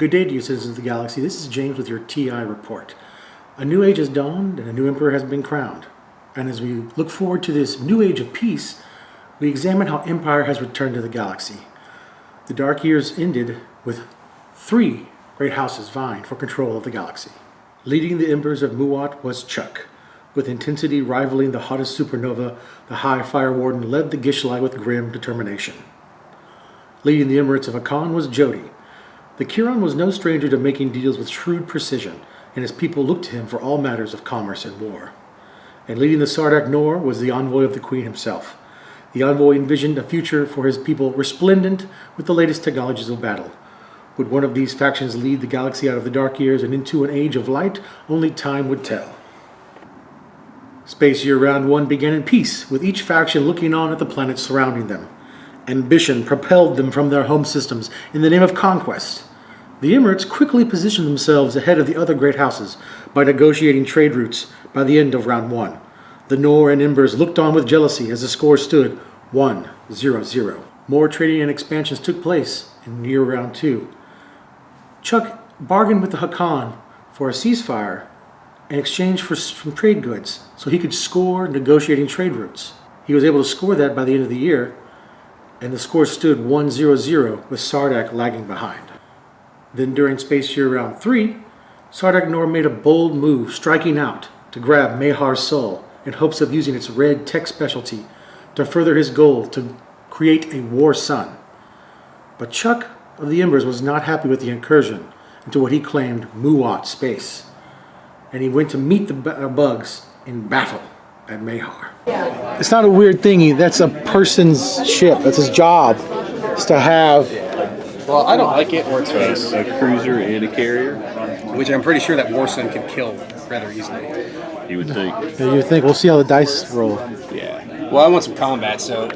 Good day to you, citizens of the galaxy. This is James with your TI report. A new age has dawned and a new emperor has been crowned. And as we look forward to this new age of peace, we examine how empire has returned to the galaxy. The dark years ended with 3 great houses vying for control of the galaxy. Leading the embers of Muat was Chuck. With intensity rivaling the hottest supernova, the High Fire Warden led the Gishlai with grim determination. Leading the Emirates of Hakan was Jody. The Kiran was no stranger to making deals with shrewd precision, and his people looked to him for all matters of commerce and war. And leading the Sardak Nor was the envoy of the Queen himself. The envoy envisioned a future for his people resplendent with the latest technologies of battle. Would one of these factions lead the galaxy out of the dark years and into an age of light? Only time would tell. Space Year Round 1 began in peace, with each faction looking on at the planets surrounding them. Ambition propelled them from their home systems in the name of conquest. The Emirates quickly positioned themselves ahead of the other great houses by negotiating trade routes by the end of Round 1. The Nor and Embers looked on with jealousy as the score stood 1-0-0. More trading and expansions took place in Year Round 2. Chuck bargained with the Hakan for a ceasefire in exchange for some trade goods so he could score negotiating trade routes. He was able to score that by the end of the year, and the score stood 1-0-0 with Sardak lagging behind. Then during Space Year Round 3, Sardak Nor made a bold move, striking out to grab Mehar's soul in hopes of using its red tech specialty to further his goal to create a war sun. But Chuck of the Embers was not happy with the incursion into what he claimed Muat space, and he went to meet the bugs in battle at Mehar. It's not a weird thingy. That's a person's ship. That's his job. Is to have. Well, I don't like it or its face. A cruiser and a carrier. Which I'm pretty sure that Warson can kill rather easily. You would think. Yeah, you think. We'll see how the dice roll. Yeah. Well, I want some combat, so.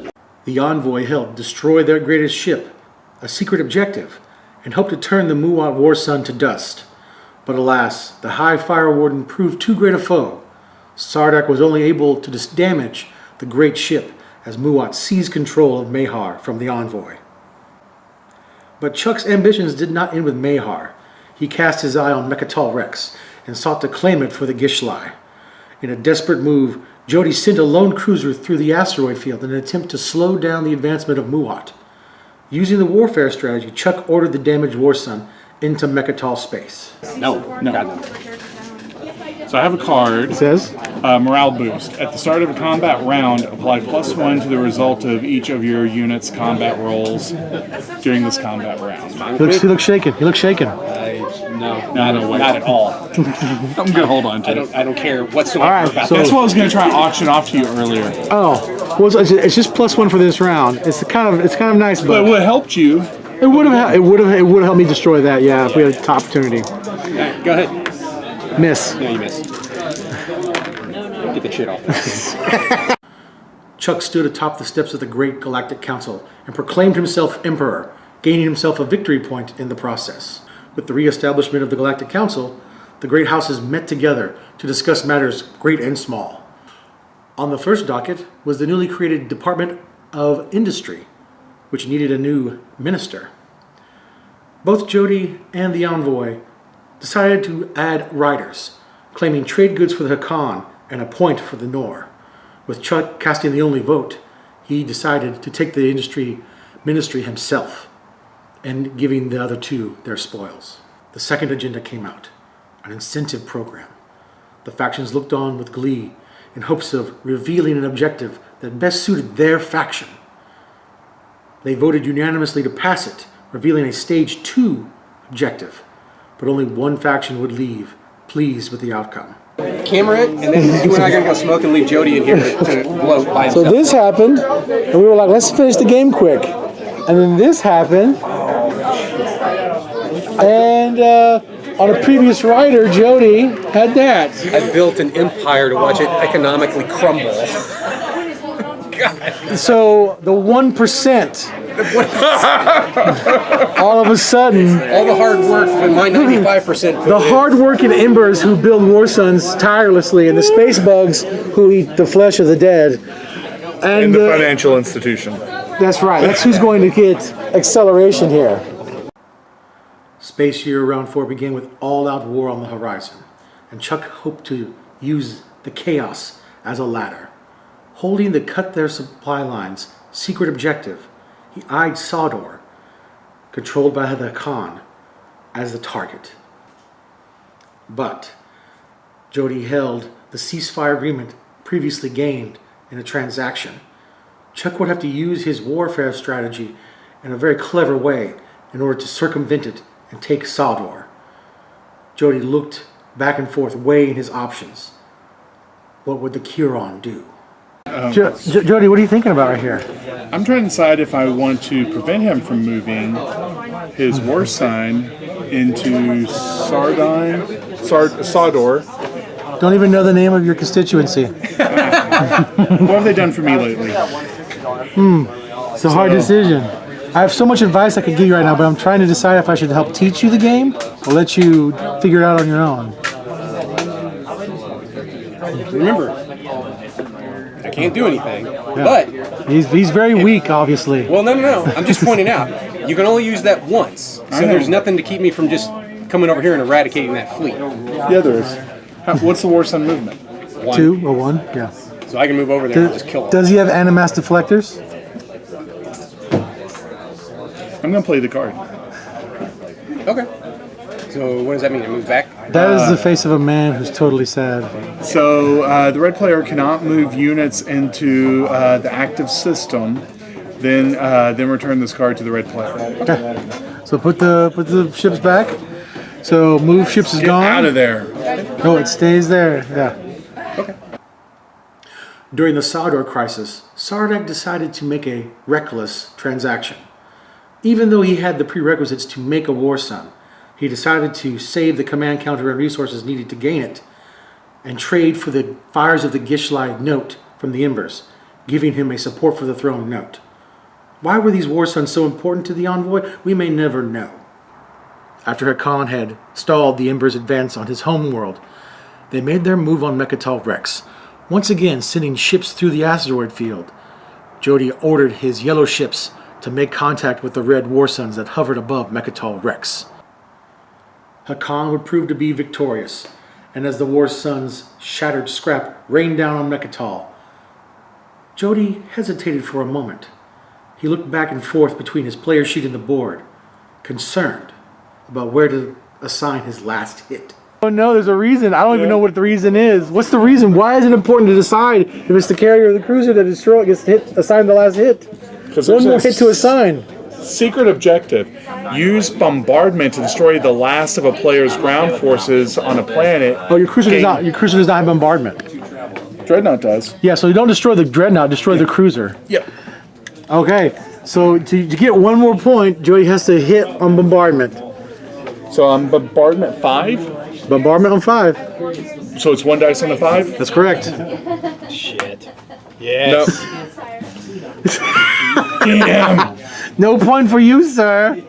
The envoy helped destroy their greatest ship, a secret objective, and hoped to turn the Muat war sun to dust. But alas, the High Fire Warden proved too great a foe. Sardak was only able to damage the great ship as Muat seized control of Mehar from the envoy. But Chuck's ambitions did not end with Mehar. He cast his eye on Mechatol Rex and sought to claim it for the Gishlai. In a desperate move, Jody sent a lone cruiser through the asteroid field in an attempt to slow down the advancement of Muat. Using the warfare strategy, Chuck ordered the damaged war sun into Mechatol space. No. So I have a card. It says? Morale boost. At the start of a combat round, apply +1 to the result of each of your unit's combat rolls during this combat round. He looks shaken. He looks shaken. No, not at all. I'm gonna hold on to it. I don't care whatsoever All right, about so- that. That's what I was gonna try and auction off to you earlier. Oh, well, it's just +1 for this round. It's kind of nice, But but it would have helped you. it would have helped me destroy that. Yeah, if we had the opportunity. Alright, go ahead. Miss. No, you missed. Get the shit off. Chuck stood atop the steps of the great Galactic Council and proclaimed himself Emperor, gaining himself a victory point in the process. With the re-establishment of the Galactic Council, the great houses met together to discuss matters great and small. On the first docket was the newly created Department of Industry, which needed a new minister. Both Jody and the envoy decided to add riders, claiming trade goods for the Hakan and a point for the Nor. With Chuck casting the only vote, he decided to take the ministry himself and giving the other two their spoils. The second agenda came out, an incentive program. The factions looked on with glee in hopes of revealing an objective that best suited their faction. They voted unanimously to pass it, revealing a Stage 2 objective, but only one faction would leave, pleased with the outcome. Camera it, and then you and I are gonna go smoke and leave Jody in here to gloat by So himself. this happened, and we were like, let's finish the game quick. And then this happened, and on a previous rider, Jody had that. I built an empire to watch it economically crumble. God. So the 1%, all of a sudden, All the hard work with my 95%. the hard-working embers who build war suns tirelessly, and the space bugs who eat the flesh of the dead. And the financial institution. That's right. That's who's going to get acceleration here. Space year around 4 began with all-out war on the horizon, and Chuck hoped to use the chaos as a ladder. Holding the cut their supply lines secret objective, he eyed Sodor, controlled by the Khan, as the target. But Jody held the ceasefire agreement previously gained in a transaction. Chuck would have to use his warfare strategy in a very clever way in order to circumvent it and take Sodor. Jody looked back and forth, weighing his options. What would the Curon do? Jody, what are you thinking about right here? I'm trying to decide if I want to prevent him from moving his war sign into Sodor. Don't even know the name of your constituency. What have they done for me lately? It's a hard decision. I have so much advice I could give you right now, but I'm trying to decide if I should help teach you the game or let you figure it out on your own. Remember, I can't do anything, but... He's very weak, obviously. Well, no. I'm just pointing out, you can only use that once. So there's nothing to keep me from just coming over here and eradicating that fleet. Yeah, there is. What's the war sun movement? 2 or 1, yeah. So I can move over there and just kill them. Does he have animass deflectors? I'm going to play the card. Okay. So what does that mean? It moves back? That is the face of a man who's totally sad. So the red player cannot move units into the active system, then return this card to the red player. Okay. So put the ships back. So move ships is Get gone. out of there. No, it stays there. Yeah. Okay. During the Sodor crisis, Sardak decided to make a reckless transaction. Even though he had the prerequisites to make a war sun, he decided to save the command counter and resources needed to gain it, and trade for the fires of the Gishlai note from the Embers, giving him a support for the throne note. Why were these war suns so important to the envoy? We may never know. After Hakan had stalled the Embers' advance on his homeworld, they made their move on Mechatol Rex, once again sending ships through the asteroid field. Jody ordered his yellow ships to make contact with the red war suns that hovered above Mechatol Rex. Hakan would prove to be victorious, and as the war suns' shattered scrap rained down on Mechatol, Jody hesitated for a moment. He looked back and forth between his player sheet and the board, concerned about where to assign his last hit. Oh no, there's a reason. I don't even know what the reason is. What's the reason? Why is it important to decide if it's the carrier or the cruiser that gets assigned the last hit? One more hit to assign. Secret objective. Use bombardment to destroy the last of a player's ground forces on a planet. Oh, your cruiser does not. Your cruiser does not have bombardment. Dreadnought does. Yeah, so you don't destroy the dreadnought. Destroy the cruiser. Yep. Okay. So to get one more point, Jody has to hit on bombardment. So on bombardment 5. Bombardment on 5. So it's 1 dice on the 5. That's correct. Shit. Yes. No. Damn. No point for you, sir.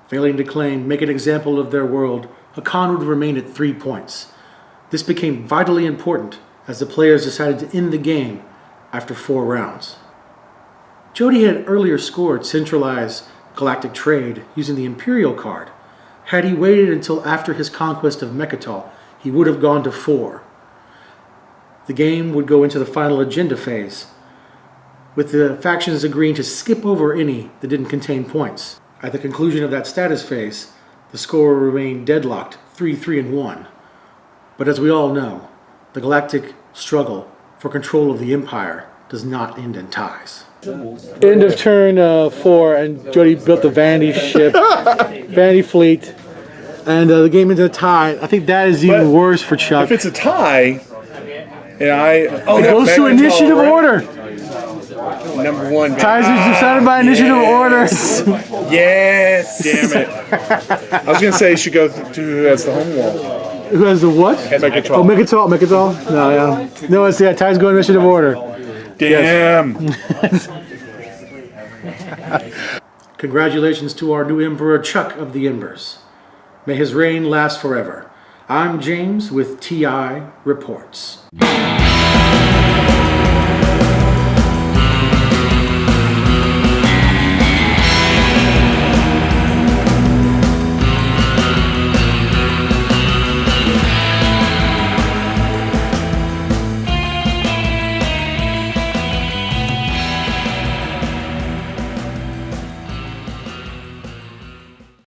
Failing to claim, make an example of their world, Hakan would remain at 3 points. This became vitally important as the players decided to end the game after 4 rounds. Jody had earlier scored centralized galactic trade using the Imperial card. Had he waited until after his conquest of Mechatol, he would have gone to 4. The game would go into the final agenda phase, with the factions agreeing to skip over any that didn't contain points. At the conclusion of that status phase, the score remained deadlocked 3-3-1. But as we all know, the galactic struggle for control of the Empire does not end in ties. End of turn 4, and Jody built the Vanity ship, Vanity fleet, and the game into a tie. I think that is even worse for Chuck. If it's a tie, and it goes to initiative order. Number 1. Ties are decided by initiative order. Yes. Damn it. I was going to say you should go to who has the home world. Who has the what? Mechatol. Oh, Mechatol. No, yeah. No, it's ties go in initiative order. Damn. Yes. Congratulations to our new Emperor, Chuck of the Embers. May his reign last forever. I'm James with TI Reports.